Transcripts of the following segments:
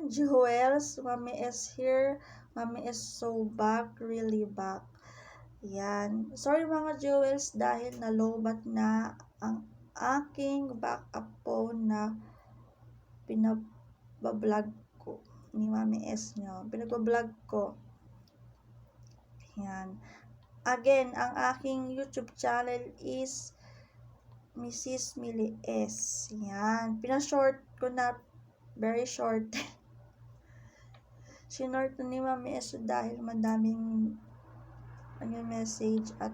Jewels, Mami S here. Mami S so back, really back. Yan. Sorry mga Jewels dahil nalobat na ang aking backup phone na pinabablog ko ni Mami S nyo. Pinagbablog ko. Yan. Again, ang aking YouTube channel is Mrs. Millie S. Yan. Pinashort ko na, very short. Sinort ni Mami S dahil madaming message at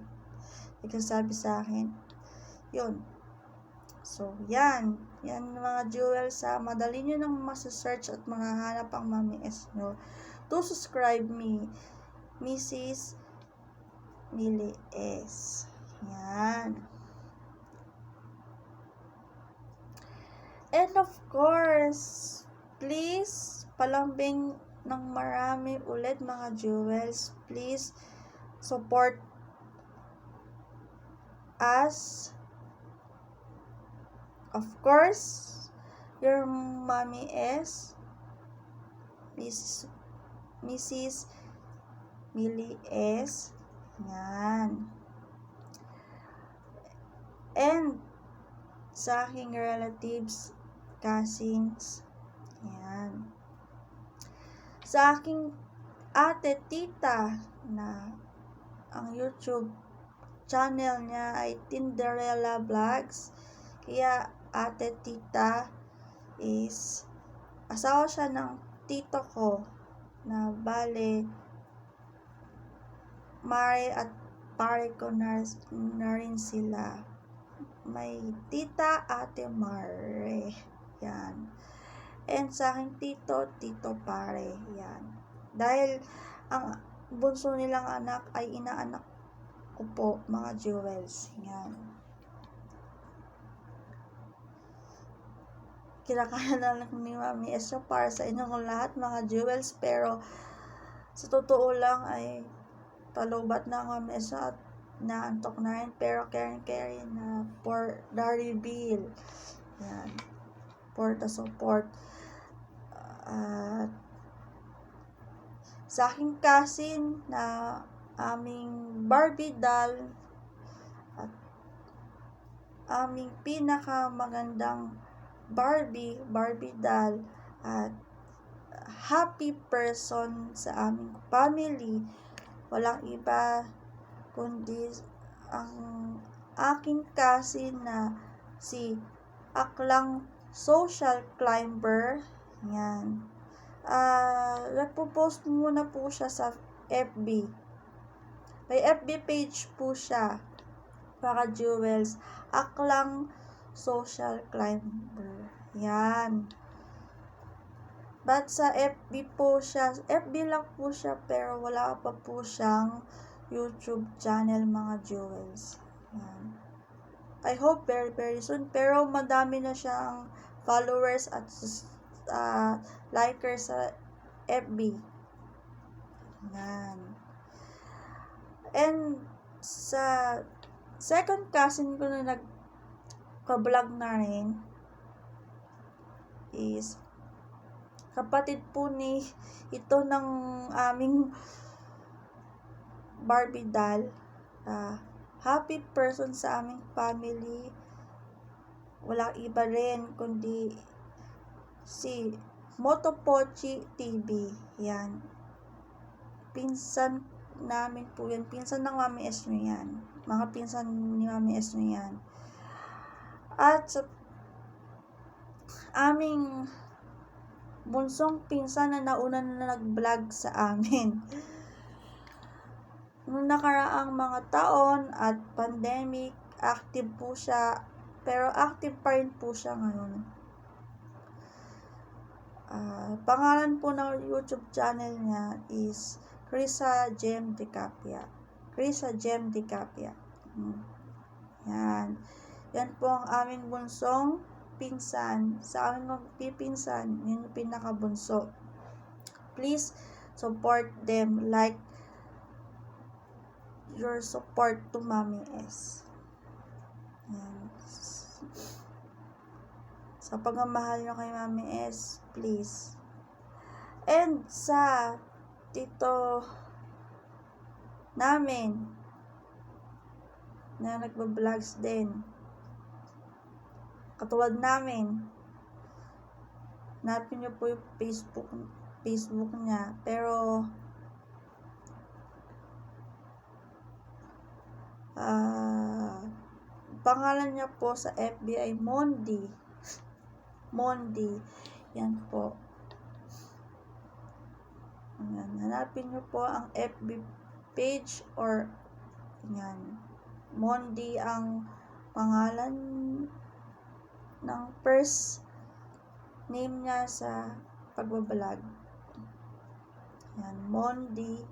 nagsasabi sa akin. Yun. So, yan. Yan mga jewels sa madali nyo nang masusearch at makahanap ang Mami S nyo. To subscribe me, Mrs. Millie S. Yan. And of course, please, palambing ng marami ulit mga jewels. Please, support us. Of course, your Mami S, Mrs. Millie S. Yan. And sa aking relatives, cousins. Yan. Sa aking ate, tita, na ang YouTube channel niya ay Tinderella Vlogs. Kaya ate, tita is asawa siya ng tito ko na bale mare at pare ko na rin sila. May tita, ate, mare. Yan. And sa aking tito pare. Yan. Dahil ang bunso nilang anak ay inaanak ko po, mga jewels. Yan. Kinakaya na lang ni Mami S para sa inyong lahat, mga jewels. Pero sa totoo lang ay palubat na ang Mami S at naantok na rin. Pero caring na for the reveal. Yan. For the support. At sa aking cousin na aming Barbie doll at aming pinakamagandang Barbie doll at happy person sa aming family, walang iba kundi ang aking cousin na si Aklang Social Climber. Yan. Nagpo-post muna po siya sa FB. May FB page po siya, mga jewels. Aklang Social Climber. Yan. But sa FB po siya, FB lang po siya, pero wala pa po siyang YouTube channel, mga jewels. Yan. I hope very soon, pero madami na siyang followers at likers sa FB. Yan. And sa second cousin ko na nagka-vlog na rin is kapatid po ni ito ng aming Barbie doll. Happy person sa aming family, walang iba rin kundi si Motopochi TV. Yan. Pinsan namin po yan. Pinsan ng Mami S nyo yan. Mga pinsan ni Mami S nyo yan. At sa aming bunsong pinsan na nauna na nag-vlog sa amin. Noong nakaraang mga taon at pandemic, active po siya. Pero active pa rin po siya ngayon. Pangalan po ng YouTube channel niya is Krisa Jem Dicapia. Yan. Yan po ang aming bunsong pinsan. Sa aming magpipinsan, yun yung pinakabunso. Please support them like your support to Mami S. Yan. Sa pagmamahal nyo kay Mami S, please And sa tito namin na nagba-vlogs din, katulad namin, hanapin niyo po yung Facebook niya, pero pangalan niya po sa FB ay Mondi. Yan po. Ayan. Hanapin niyo po ang FB page or yan. Mondi ang pangalan ng first name niya sa pagbablog. Yan. Mondi.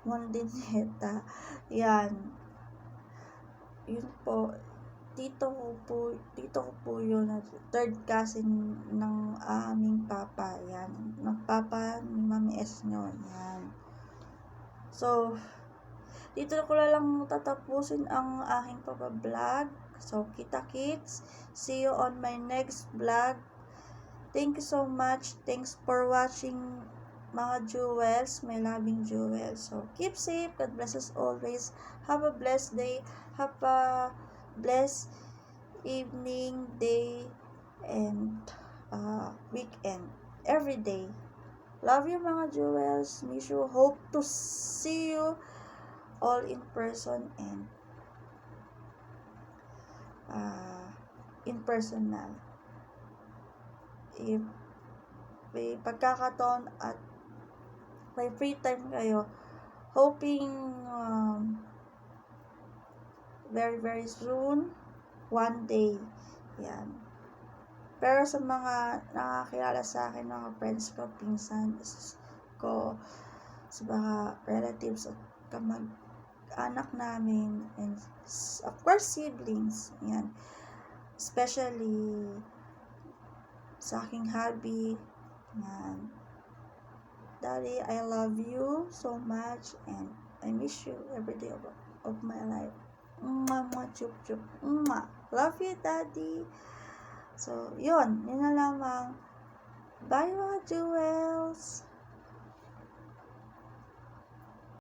Mondineta. Yan. Yun po. Tito ko po yun. Third cousin ng aming papa. Yan. Ng papa ni Mami S nyo. Yan. So, dito ko lang tatapusin ang aking pagbablog. So, kita-kits. See you on my next vlog. Thank you so much. Thanks for watching, mga jewels, my loving jewels. So, keep safe. God bless us always. Have a blessed day. Have a blessed evening, day, and weekend. Every day. Love you, mga jewels. Miss you. Hope to see you all in person and in personal. If may pagkakataon at may free time kayo, hoping very very soon, one day. Yan. Pero sa mga nakakilala sa akin, mga friends ko, pinsan ko, sa mga relatives at kamag-anak namin, and of course siblings. Yan. Especially sa aking hubby. Yan. Daddy, I love you so much and I miss you every day of my life. Mwah, chup chup. Mwah. Love you, Daddy. So, yun na lamang. Bye, mga jewels.